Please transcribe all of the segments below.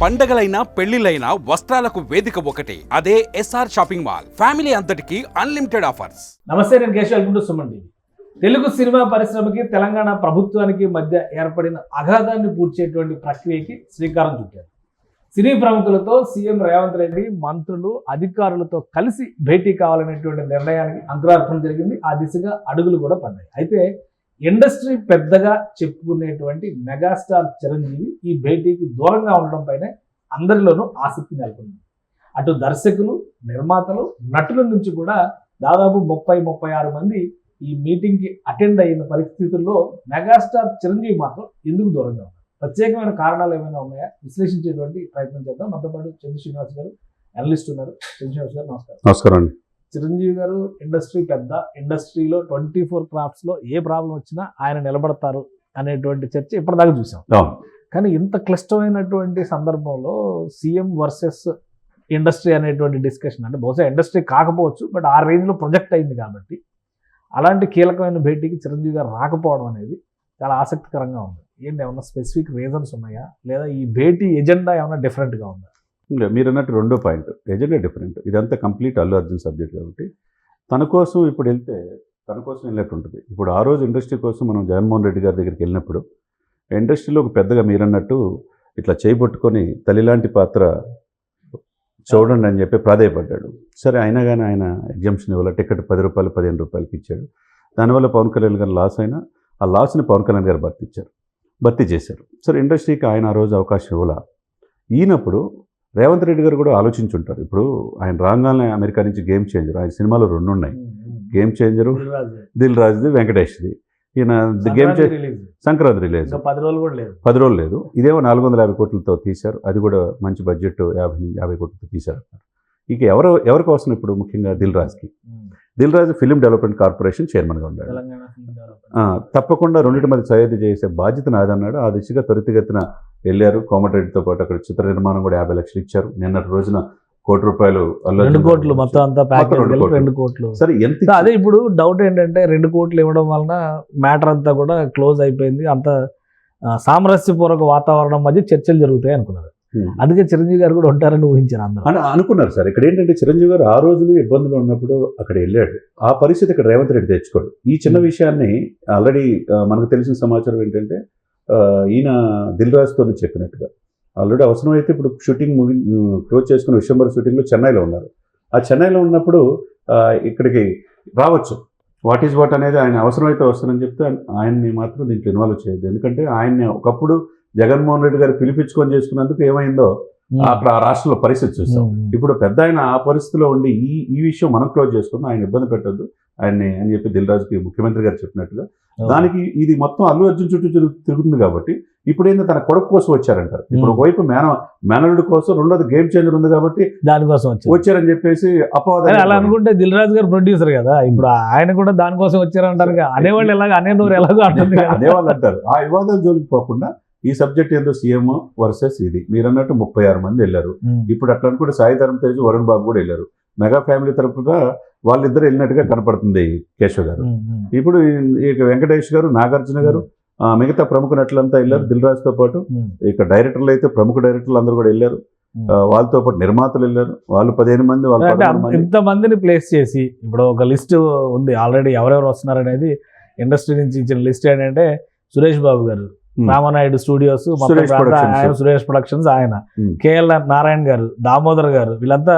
పండగలైనా పెళ్లిలైనా వస్త్రాలకు వేదిక ఒకటే, అదే ఎస్ఆర్ షాపింగ్ మాల్. ఫ్యామిలీ అంతటికి అన్లిమిటెడ్ ఆఫర్స్. నమస్తే, నేను Keshav. Welcome to Suman TV. Telugu cinema పరిశ్రమకి తెలంగాణ ప్రభుత్వానికి మధ్య ఏర్పడిన అగాధాన్ని పూడ్చేటువంటి ప్రక్రియకి శ్రీకారం చుట్టారు. సినీ ప్రముఖులతో సీఎం రేవంత్ రెడ్డి మంత్రులు అధికారులతో కలిసి భేటీ కావాలనేటువంటి నిర్ణయానికి అంకురార్పణ జరిగింది. ఆ దిశగా అడుగులు కూడా పడ్డాయి. అయితే ఇండస్ట్రీ పెద్దగా చెప్పుకునేటువంటి మెగాస్టార్ చిరంజీవి ఈ భేటీకి దూరంగా ఉండడం పైన అందరిలోనూ ఆసక్తి నెలకొంది. అటు దర్శకులు, నిర్మాతలు, నటుల నుంచి కూడా దాదాపు 30-36 మంది ఈ మీటింగ్కి అటెండ్ అయిన పరిస్థితుల్లో మెగాస్టార్ చిరంజీవి మాత్రం ఎందుకు దూరంగా ఉన్నారు? ప్రత్యేకమైన కారణాలు ఏమైనా ఉన్నాయా? విశ్లేషించేటువంటి ప్రయత్నం చేద్దాం. మనతో పాటు చంద్ర శ్రీనివాస్ గారు, అనలిస్ట్ ఉన్నారు. చంద్ర శ్రీనివాస్ గారు నమస్కారం. నమస్కారం అండి. చిరంజీవి గారు ఇండస్ట్రీ పెద్ద, ఇండస్ట్రీలో 24 క్రాఫ్ట్స్లో ఏ ప్రాబ్లం వచ్చినా ఆయన నిలబడతారు అనేటువంటి చర్చ ఇప్పటిదాకా చూసాం. కానీ ఇంత క్లిష్టమైనటువంటి సందర్భంలో సీఎం వర్సెస్ ఇండస్ట్రీ అనేటువంటి డిస్కషన్, అంటే బహుశా ఇండస్ట్రీ కాకపోవచ్చు, బట్ ఆ రేంజ్లో ప్రొజెక్ట్ అయింది కాబట్టి అలాంటి కీలకమైన భేటీకి చిరంజీవి గారు రాకపోవడం అనేది చాలా ఆసక్తికరంగా ఉంది. ఏంటి, ఏమన్నా స్పెసిఫిక్ రీజన్స్ ఉన్నాయా, లేదా ఈ భేటీ ఎజెండా ఏమైనా డిఫరెంట్గా ఉందా? ఇంకా మీరు అన్నట్టు రెండో పాయింట్, ఎజెండా డిఫరెంట్. ఇదంతా కంప్లీట్ అల్లు అర్జున్ సబ్జెక్ట్ కాబట్టి తన కోసం ఇప్పుడు వెళ్తే తన కోసం వెళ్ళినట్టు ఉంటుంది. ఇప్పుడు ఆ రోజు ఇండస్ట్రీ కోసం మనం జగన్మోహన్ రెడ్డి గారి దగ్గరికి వెళ్ళినప్పుడు ఇండస్ట్రీలో ఒక పెద్దగా మీరన్నట్టు ఇట్లా చేయబట్టుకొని తల్లిలాంటి పాత్ర చూడండి అని చెప్పి ప్రాధాయపడ్డాడు. సరే, అయినా కానీ ఆయన ఎగ్జామ్షన్ ఇవ్వాలి, టికెట్ 10 రూపాయలు 15 రూపాయలకి ఇచ్చాడు. దానివల్ల పవన్ కళ్యాణ్ గారు లాస్ అయినా ఆ లాస్ని పవన్ కళ్యాణ్ గారు భర్తీ చేశారు. సరే, ఇండస్ట్రీకి ఆయన ఆ రోజు అవకాశం ఇవ్వాల. ఈయనప్పుడు రేవంత్ రెడ్డి గారు కూడా ఆలోచించుంటారు. ఇప్పుడు ఆయన రాగానే అమెరికా నుంచి గేమ్ చేంజర్, ఆయన సినిమాలు 2 ఉన్నాయి. గేమ్ చేంజరు దిల్ రాజుది, వెంకటేష్ది. ఈయన గేమ్ సంక్రాంతి రిలీజ్ 10 రోజులు లేదు. ఇదేమో 450 కోట్లతో తీశారు. అది కూడా మంచి బడ్జెట్, 50 కోట్లతో తీశారు. ఇక ఎవరి కోసం ఇప్పుడు ముఖ్యంగా Dil Raju film development corporation చైర్మన్గా ఉన్నాడు. తప్పకుండా రెండింటి మధ్య సయోధ్య చేసే బాధ్యత నాదన్నాడు. ఆ దిశగా త్వరితగతిన వెళ్ళారు. కోమటిరెడ్డితో పాటు అక్కడ చిత్ర నిర్మాణం కూడా 50 లక్షలు ఇచ్చారు. నిన్నటి రోజున ₹1 కోట్లు 2 కోట్లు మొత్తం అంతా ప్యాకేజ్ 2 కోట్లు. సరే, ఎంత అదే ఇప్పుడు డౌట్ ఏంటంటే 2 కోట్లు ఇవ్వడం వలన మ్యాటర్ అంతా కూడా క్లోజ్ అయిపోయింది. అంత సామరస్యపూర్వక వాతావరణం మధ్య చర్చలు జరుగుతాయి అనుకున్నారు. అందుకే చిరంజీవి గారు కూడా ఉంటారని ఊహించారు అందరూ అని అనుకున్నారు. సార్, ఇక్కడ ఏంటంటే చిరంజీవి గారు ఆ రోజున ఇబ్బందులు ఉన్నప్పుడు అక్కడ వెళ్ళాడు. ఆ పరిస్థితి ఇక్కడ రేవంత్ రెడ్డి తెచ్చుకోడు. ఈ చిన్న విషయాన్ని ఆల్రెడీ మనకు తెలిసిన సమాచారం ఏంటంటే ఈయన దిల్ రాజుతో చెప్పినట్టుగా ఆల్రెడీ అవసరమైతే ఇప్పుడు షూటింగ్ క్లోజ్ చేసుకున్న విశ్వంబర్ షూటింగ్లో చెన్నైలో ఉన్నారు. ఆ చెన్నైలో ఉన్నప్పుడు ఇక్కడికి రావచ్చు, వాట్ ఈజ్ వాట్ అనేది ఆయన అవసరమైతే వస్తారని చెప్తే ఆయన్ని మాత్రం దీంట్లో ఇన్వాల్వ్ చేయొద్దు. ఎందుకంటే ఆయన్ని ఒకప్పుడు జగన్మోహన్ రెడ్డి గారు పిలిపించుకొని చేసుకున్నందుకు ఏమైందో అక్కడ ఆ రాష్ట్రంలో పరిస్థితి చూస్తాం. ఇప్పుడు పెద్ద ఆయన ఆ పరిస్థితిలో ఉండి ఈ విషయం మనం క్లోజ్ చేసుకుందాం, ఆయన ఇబ్బంది పెట్టొద్దు ఆయన్ని అని చెప్పి దిల్ రాజుకి ముఖ్యమంత్రి గారు చెప్పినట్టుగా. దానికి ఇది మొత్తం అల్లు అర్జున్ చుట్టూ తిరుగుతుంది కాబట్టి ఇప్పుడు ఏంటంటే తన కొడుకు కోసం వచ్చారంటారు. ఇప్పుడు ఒకవైపు మేనల్లుడి కోసం, రెండోది గేమ్ చేంజర్ ఉంది కాబట్టి దానికోసం వచ్చారని చెప్పేసి అపవాదం. అలా అనుకుంటే దిల్ రాజు గారు ప్రొడ్యూసర్ కదా, ఇప్పుడు ఆయన కూడా దానికోసం వచ్చారంటారు. అనేవాళ్ళు ఎలాగో అనేవారు ఎలాగో అనేవాళ్ళు అంటారు. ఆ వివాదాలు జోలికి పోకుండా ఈ సబ్జెక్ట్ ఏందో సీఎం వర్సెస్ ఇది. మీరు అన్నట్టు 36 మంది వెళ్ళారు. ఇప్పుడు అట్లా అనుకుంటే సాయి ధరమ్ తేజ్, వరుణ్ బాబు కూడా వెళ్ళారు. మెగా ఫ్యామిలీ తరపున వాళ్ళిద్దరు వెళ్ళినట్టుగా కనపడుతుంది కేశవ్ గారు. ఇప్పుడు ఇక వెంకటేష్ గారు, నాగార్జున గారు, మిగతా ప్రముఖ నటులంతా వెళ్ళారు దిల్ రాజుతో పాటు. ఇక డైరెక్టర్లు అయితే ప్రముఖ డైరెక్టర్లు అందరూ కూడా వెళ్ళారు. వాళ్ళతో పాటు నిర్మాతలు వెళ్ళారు. వాళ్ళు 15 మంది, వాళ్ళు ఇంతమందిని ప్లేస్ చేసి ఇప్పుడు ఒక లిస్ట్ ఉంది ఆల్రెడీ ఎవరెవరు వస్తున్నారు అనేది. ఇండస్ట్రీ నుంచి ఇచ్చిన లిస్ట్ ఏంటంటే సురేష్ బాబు గారు, రామనాయుడు స్టూడియోస్, సురేష్ ప్రొడక్షన్స్ ఆయన, కేఎల్ నారాయణ గారు, దామోదర్ గారు, వీళ్ళంతా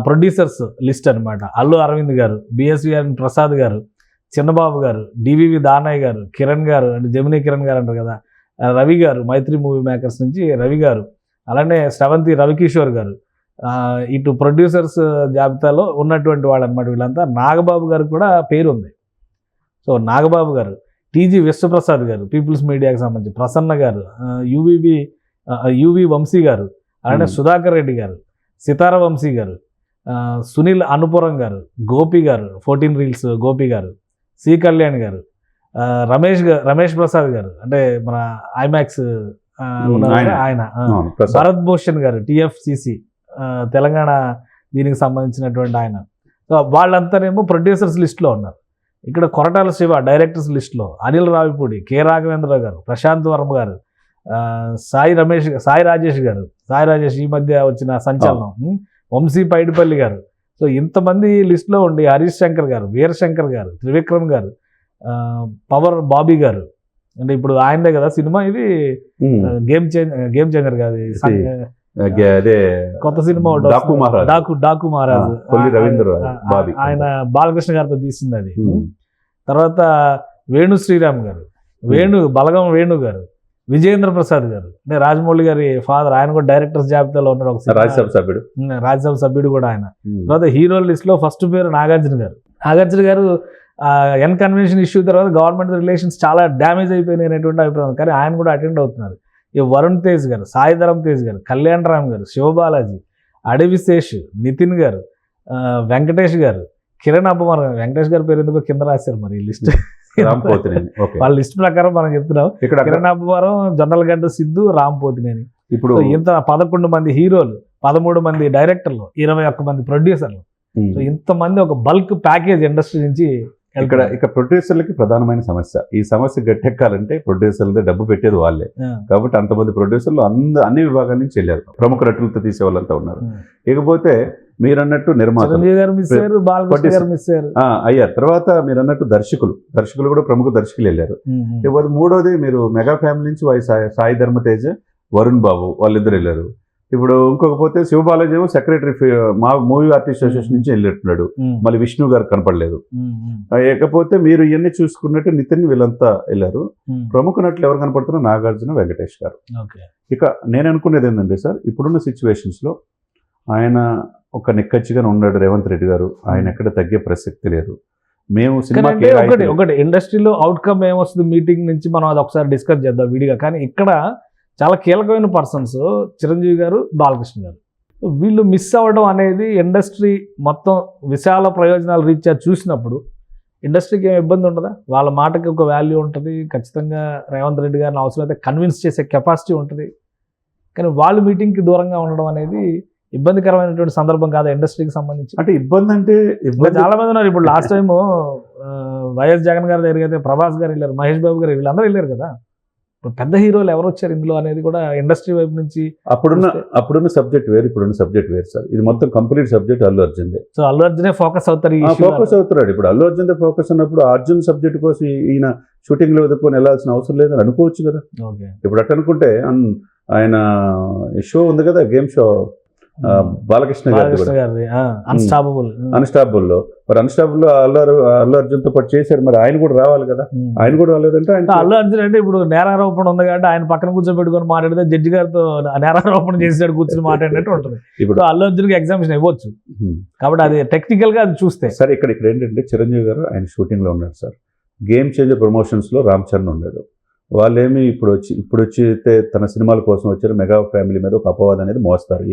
ప్రొడ్యూసర్స్ లిస్ట్ అనమాట. అల్లు అరవింద్ గారు, బిఎస్విఎన్ ప్రసాద్ గారు, చిన్నబాబు గారు, డివివి దానయ్య గారు, కిరణ్ గారు, అంటే జమినీ కిరణ్ గారు అంటారు కదా, రవి గారు, మైత్రి మూవీ మేకర్స్ నుంచి రవి గారు, అలానే శ్రవంతి రవికిషోర్ గారు, ఇటు ప్రొడ్యూసర్స్ జాబితాలో ఉన్నటువంటి వాళ్ళు అనమాట. వీళ్ళంతా నాగబాబు గారు కూడా పేరు ఉంది. సో నాగబాబు గారు, టీజీ విశ్వప్రసాద్ గారు, పీపుల్స్ మీడియాకి సంబంధించి ప్రసన్న గారు, యువి వంశీ గారు, అలానే సుధాకర్ రెడ్డి గారు, సితార వంశీ గారు, సునీల్ అనుపురం గారు, గోపి గారు, 14 రీల్స్ గోపి గారు, సి కళ్యాణ్ గారు, రమేష్ ప్రసాద్ గారు, అంటే మన ఐమాక్స్ ఆయన, భరత్ భూషణ్ గారు, టిఎఫ్సిసి తెలంగాణ దీనికి సంబంధించినటువంటి ఆయన. సో వాళ్ళంతానేమో ప్రొడ్యూసర్స్ లిస్ట్లో ఉన్నారు. ఇక్కడ కొరటాల శివ డైరెక్టర్స్ లిస్టులో, అనిల్ రావిపూడి, కె రాఘవేంద్రరావు గారు, ప్రశాంత్ వర్మ గారు, సాయి రాజేష్ గారు, ఈ మధ్య వచ్చిన సంచలనం, వంశీ పైడిపల్లి గారు. సో ఇంతమంది లిస్ట్లో ఉండి హరీష్ శంకర్ గారు, వీరశంకర్ గారు, త్రివిక్రమ్ గారు, పవర్ బాబీ గారు, అంటే ఇప్పుడు ఆయనదే కదా సినిమా ఇది, గేమ్ చేంజర్ కాదు, అదే కొత్త సినిమా డాకు మహారాజు, ఆయన బాలకృష్ణ గారితో తీసింది అది. తర్వాత వేణు శ్రీరామ్ గారు, బలగం వేణు గారు, విజయేంద్ర ప్రసాద్ గారు, అంటే రాజమౌళి గారి ఫాదర్, ఆయన కూడా డైరెక్టర్స్ జాబితాలో ఉన్నాడు, ఒక రాజ్యసభ సభ్యుడు కూడా ఆయన. తర్వాత హీరోల లిస్ట్ లో ఫస్ట్ పేరు నాగార్జున గారు. ఎన్ కన్వెన్షన్ ఇష్యూ తర్వాత గవర్నమెంట్ రిలేషన్స్ చాలా డ్యామేజ్ అయిపోయినాయి అనేటువంటి అభిప్రాయం, కానీ ఆయన కూడా అటెండ్ అవుతున్నారు. ఈ వరుణ్ తేజ్ గారు, సాయిధరం తేజ్ గారు, కళ్యాణ్ రామ్ గారు, శివబాలాజీ, అడవిశేష్, నితిన్ గారు, వెంకటేష్ గారు, కిరణ్ అబ్బవరం. వెంకటేష్ గారి పేరు ఎందుకో కింద రాశారు మరి ఈ లిస్ట్, వాళ్ళ లిస్ట్ ప్రకారం మనం చెప్తున్నాం. కిరణ్ అబ్బవరం, జొన్నలగడ్డ సిద్ధు, రామ్ పోతినేని. ఇప్పుడు ఇంత 11 మంది హీరోలు, 13 మంది డైరెక్టర్లు, 21 మంది ప్రొడ్యూసర్లు. సో ఇంతమంది ఒక బల్క్ ప్యాకేజ్ ఇండస్ట్రీ నుంచి ఇక ప్రొడ్యూసర్లకి ప్రధానమైన సమస్య. ఈ సమస్య గట్టెక్కాలంటే ప్రొడ్యూసర్లదే డబ్బు పెట్టేది వాళ్ళే. కాబట్టి అంతమంది ప్రొడ్యూసర్లు అన్ని విభాగాల నుంచి వెళ్ళారు. ప్రముఖ నటులతో తీసే వాళ్ళంతా ఉన్నారు. ఇకపోతే మీరన్నట్టు నిర్మాతలు అయ్యారు. తర్వాత మీరు అన్నట్టు దర్శకులు కూడా ప్రముఖ దర్శకులు వెళ్ళారు. ఇకపోతే మూడోది మీరు మెగా ఫ్యామిలీ నుంచి సాయి ధర్మతేజ, వరుణ్ బాబు వాళ్ళిద్దరు వెళ్ళారు. ఇప్పుడు ఇంకొక పోతే శివబాలాజీ ఏమో సెక్రటరీ మా మూవీ ఆర్టిస్ట్ అసోసియేషన్ నుంచి వెళ్ళినట్టున్నాడు. మళ్ళీ విష్ణు గారు కనపడలేదు. ఇకపోతే మీరు ఇవన్నీ చూసుకున్నట్టు నితిన్ వీళ్ళంతా వెళ్ళారు. ప్రముఖ నటులు ఎవరు కనపడుతున్నారు? నాగార్జున, వెంకటేష్ గారు. ఇక నేను అనుకునేది ఏంటంటే సార్, ఇప్పుడున్న సిచ్యువేషన్స్ లో ఆయన ఒక నిక్కచ్చిగా ఉన్నాడు రేవంత్ రెడ్డి గారు. ఆయన ఎక్కడ తగ్గే ప్రసక్తి లేదు. మేము సినిమా ఒకటి ఇండస్ట్రీలో అవుట్కమ్ ఏమొస్తుంది మీటింగ్ నుంచి మనం అది ఒకసారి డిస్కస్ చేద్దాం విడిగా. కానీ ఇక్కడ చాలా కీలకమైన పర్సన్స్ చిరంజీవి గారు, బాలకృష్ణ గారు. వీళ్ళు మిస్ అవ్వడం అనేది ఇండస్ట్రీ మొత్తం విశాల ప్రయోజనాలు రీత్యా చూసినప్పుడు ఇండస్ట్రీకి ఏం ఇబ్బంది ఉండదా? వాళ్ళ మాటకి ఒక వాల్యూ ఉంటుంది. ఖచ్చితంగా రేవంత్ రెడ్డి గారిని అవసరమైతే కన్విన్స్ చేసే కెపాసిటీ ఉంటుంది. కానీ వాళ్ళు మీటింగ్కి దూరంగా ఉండడం అనేది ఇబ్బందికరమైనటువంటి సందర్భం కాదా ఇండస్ట్రీకి సంబంధించి? అంటే ఇబ్బంది అంటే చాలా మంది ఉన్నారు. ఇప్పుడు లాస్ట్ టైం వైఎస్ జగన్ గారి దగ్గరికి అయితే ప్రభాస్ గారు వెళ్ళారు, మహేష్ బాబు గారు, వీళ్ళందరూ వెళ్ళారు కదా. ఇప్పుడు పెద్ద హీరోలు ఎవరు వచ్చారు ఇందులో అనేది కూడా ఇండస్ట్రీ వైపు నుంచి. అప్పుడున్న సబ్జెక్ట్ వేరు, ఇప్పుడున్న సబ్జెక్ట్ వేరు సార్. ఇది మొత్తం complete subject Allu Arjun. So Allu అర్జునే ఫోకస్ అవుతారు. ఇప్పుడు అల్లు అర్జున్ ఫోకస్ ఉన్నప్పుడు అర్జున్ సబ్జెక్ట్ కోసం ఈయన షూటింగ్ లో వెతుక్కొని వెళ్ళాల్సిన అవసరం లేదని అనుకోవచ్చు కదా. ఇప్పుడు అట్ట అనుకుంటే ఆయన షో ఉంది కదా, గేమ్ షో బాలకృష్ణ గారి అన్స్టాపబుల్ లో అల్లు అర్జున్ తో పాటు చేశారు. మరి ఆయన కూడా రావాలి కదా. ఆయన కూడా రాలేదంటే అల్లు అర్జున్ అంటే ఇప్పుడు నేరారోపణ ఉంది కాబట్టి ఆయన పక్కన కూర్చోబెట్టుకొని మాట్లాడితే జడ్జి గారితో నేరారోపణ చేసాడు కూర్చొని మాట్లాడినట్టు ఉంటుంది. ఇప్పుడు అల్లు అర్జున్ కి ఎగ్జామినేషన్ ఇవ్వచ్చు కాబట్టి అది టెక్నికల్ గా అది చూస్తే. సార్ ఇక్కడ ఏంటంటే చిరంజీవి గారు ఆయన షూటింగ్ లో ఉన్నాడు సార్. గేమ్ చేంజర్ ప్రమోషన్స్ లో రామ్ చరణ్ ఉన్నాడు. వాళ్ళేమి ఇప్పుడు వచ్చి తన సినిమాల కోసం వచ్చారు. మెగా ఫ్యామిలీ మీద ఒక అపవాదం అనేది మోస్తారు.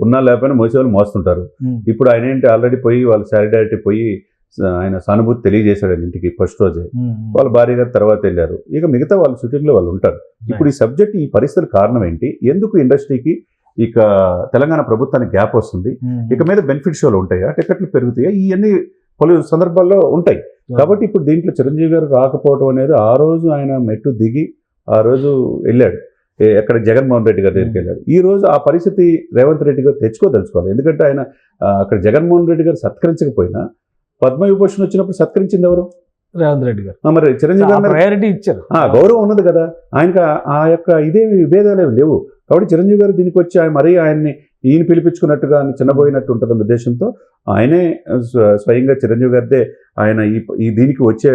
ఉన్నా లేకపోయినా మోసేవాళ్ళు మోస్తుంటారు. ఇప్పుడు ఆయన ఏంటి ఆల్రెడీ పోయి వాళ్ళ సాలిడారిటీ పోయి ఆయన సానుభూతి తెలియజేశాడు ఇంటికి ఫస్ట్ రోజే. వాళ్ళ భార్య గారు తర్వాత వెళ్ళారు. ఇక మిగతా వాళ్ళ షూటింగ్ లో వాళ్ళు ఉంటారు. ఇప్పుడు ఈ సబ్జెక్ట్, ఈ పరిస్థితుల కారణం ఏంటి? ఎందుకు ఇండస్ట్రీకి ఇక తెలంగాణ ప్రభుత్వానికి గ్యాప్ వస్తుంది? ఇక మీద బెనిఫిట్ షోలు ఉంటాయా? టికెట్లు పెరుగుతాయా? ఇవన్నీ పలు సందర్భాల్లో ఉంటాయి. కాబట్టి ఇప్పుడు దీంట్లో చిరంజీవి గారు రాకపోవడం అనేది, ఆ రోజు ఆయన మెట్టు దిగి ఆ రోజు వెళ్ళాడు ఎక్కడ జగన్మోహన్ రెడ్డి గారి దగ్గరికి వెళ్ళాడు. ఈ రోజు ఆ పరిస్థితి రేవంత్ రెడ్డి గారు తెచ్చుకోదలుచుకోవాలి. ఎందుకంటే ఆయన అక్కడ జగన్మోహన్ రెడ్డి గారు సత్కరించకపోయినా పద్మవిభూషణ్ వచ్చినప్పుడు సత్కరించింది ఎవరు? రేవంత్ రెడ్డి గారు. మరి చిరంజీవి గారు ప్రయారిటీ ఇచ్చారు. గౌరవం ఉన్నది కదా ఆయనకి. ఆ యొక్క ఇదేమి విభేదాలు లేవు. కాబట్టి చిరంజీవి గారు దీనికి వచ్చి ఆయన్ని ఈయన పిలిపించుకున్నట్టుగా చిన్నపోయినట్టు ఉంటుందన్న ఉద్దేశంతో ఆయనే స్వయంగా చిరంజీవి గారిదే ఆయన ఈ దీనికి వచ్చే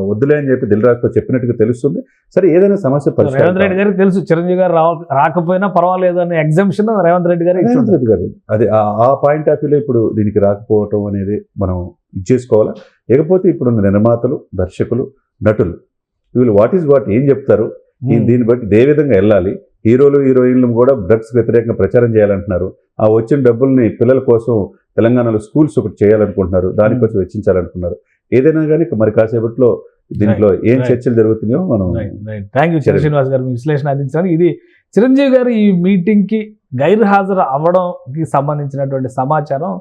వద్దులే అని చెప్పి దిల్ రాజుతో చెప్పినట్టుగా తెలుస్తుంది. సరే, ఏదైనా సమస్య రేవంత్ రెడ్డి గారికి తెలుసు చిరంజీవి గారు రాకపోయినా పర్వాలేదు అనే ఎగ్జామ్షన్ రేవంత్ రెడ్డి గారు. అది ఆ పాయింట్ ఆఫ్ వ్యూలో ఇప్పుడు దీనికి రాకపోవటం అనేది మనం ఇచ్చేసుకోవాలా. లేకపోతే ఇప్పుడున్న నిర్మాతలు, దర్శకులు, నటులు వీళ్ళు వాట్ ఏం చెప్తారు, దీన్ని బట్టి ఏ విధంగా వెళ్ళాలి. హీరోలు, హీరోయిన్లు కూడా డ్రగ్స్ వ్యతిరేకంగా ప్రచారం చేయాలంటున్నారు. ఆ వచ్చిన డబ్బుల్ని పిల్లల కోసం తెలంగాణలో స్కూల్స్ ఒకటి చేయాలనుకుంటున్నారు, దానికోసం వెచ్చించాలనుకున్నారు. ఏదైనా కానీ మరి కాసేపట్లో దీంట్లో ఏం చర్చలు జరుగుతున్నాయో మనం. థ్యాంక్ యూ శ్రీనివాస్ గారు మీ విశ్లేషణ అందించడానికి. ఇది చిరంజీవి గారు ఈ మీటింగ్కి గైర్హాజరు అవ్వడంకి సంబంధించినటువంటి సమాచారం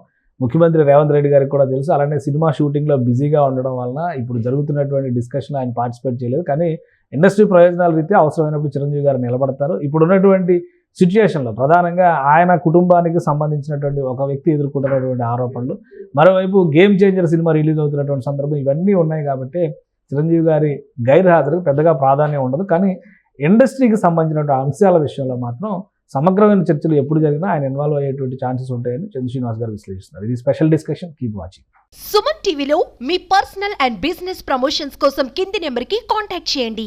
ముఖ్యమంత్రి రేవంత్ రెడ్డి గారికి కూడా తెలుసు. అలానే సినిమా షూటింగ్లో బిజీగా ఉండడం వలన ఇప్పుడు జరుగుతున్నటువంటి డిస్కషన్లో ఆయన పార్టిసిపేట్ చేయలేదు. కానీ ఇండస్ట్రీ ప్రయోజనాల రీత్యా అవసరమైనప్పుడు చిరంజీవి గారు నిలబడతారు. ఇప్పుడు ఉన్నటువంటి సిచ్యుయేషన్లో ప్రధానంగా ఆయన కుటుంబానికి సంబంధించినటువంటి ఒక వ్యక్తి ఎదుర్కొంటున్నటువంటి ఆరోపణలు, మరోవైపు గేమ్ చేంజర్ సినిమా రిలీజ్ అవుతున్నటువంటి సందర్భం, ఇవన్నీ ఉన్నాయి కాబట్టి చిరంజీవి గారి గైర్హాజరుకు పెద్దగా ప్రాధాన్యం ఉండదు. కానీ ఇండస్ట్రీకి సంబంధించినటువంటి అంశాల విషయంలో మాత్రం సమగ్రమైన చర్చలు ఎప్పుడు జరిగినా ఆయన ఇన్వాల్వ్ అయ్యేటువంటి ఛాన్సెస్ ఉంటాయని చంద్ర శ్రీనివాస్ గారు విశ్లేషిస్తున్నారు. ఇది special discussion. Keep watching. Suman టీవీలో మీ పర్సనల్ అండ్ బిజినెస్ ప్రమోషన్స్ కోసం కింది నెంబర్కి కాంటాక్ట్ చేయండి.